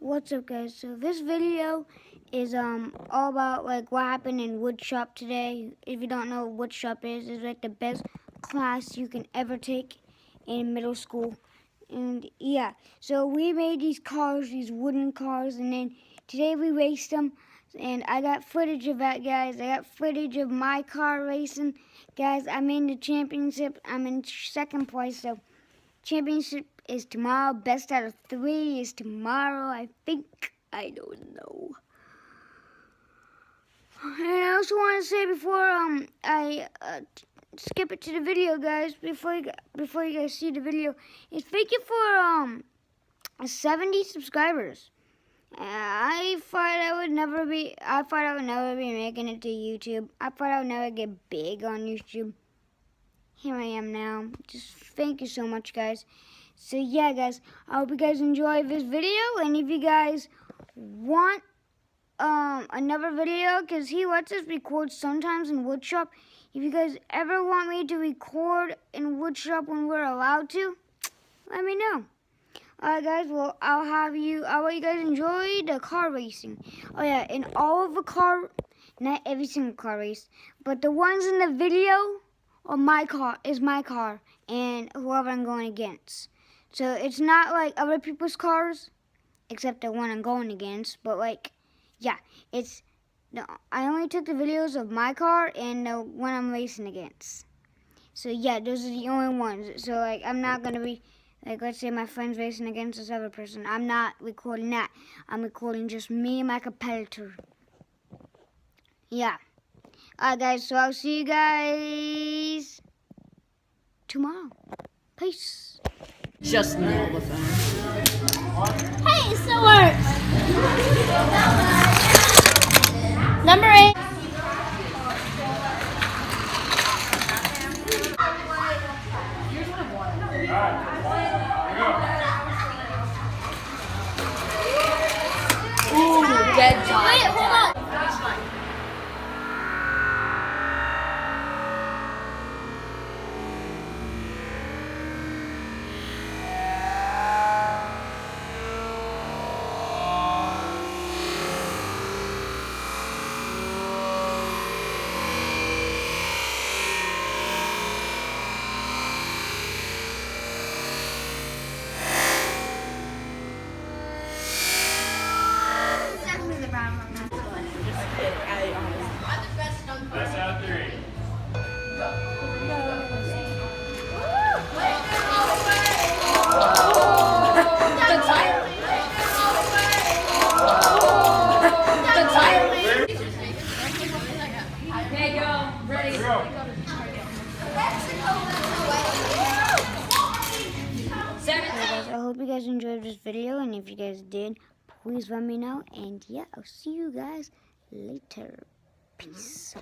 What's up, guys? So this video is all about like what happened in woodshop today. If you don't know what woodshop is, it's like the best class you can ever take in middle school. And yeah, so we made these cars, these wooden cars, and then today we raced them. And I got footage of that, guys. I got footage of my car racing, guys. I'm in the championship. I'm in second place, so championship is tomorrow. Best out of 3 is tomorrow, I think. I don't know. And I also want to say before I skip it to the video, guys, before you guys see the video, is thank you for 70 subscribers. I thought I would never be making it to YouTube. I thought I would never get big on YouTube. Here I am now. Just thank you so much, guys. So yeah, guys, I hope you guys enjoy this video, and if you guys want another video, because he lets us record sometimes in woodshop, if you guys ever want me to record in woodshop when we're allowed to, let me know. Alright, guys, well, I'll let you guys enjoy the car racing. Oh yeah, in all of the car, not every single car race, but the ones in the video are my car, and whoever I'm going against. So it's not like other people's cars, except the one I'm going against. But like, yeah, I only took the videos of my car and the one I'm racing against. So yeah, those are the only ones. So like, I'm not gonna be like, let's say my friend's racing against this other person. I'm not recording that. I'm recording just me and my competitor. Yeah. Alright, guys. So I'll see you guys tomorrow. Peace. Just nail the phone. Hey, it still works. Number 8. Ooh, dead job. Wait, hold on. Best out of 3. Okay, go. Ready. Go. Guys, I hope you guys enjoyed this video, and if you guys did, please let me know. And yeah, I'll see you guys later. Peace.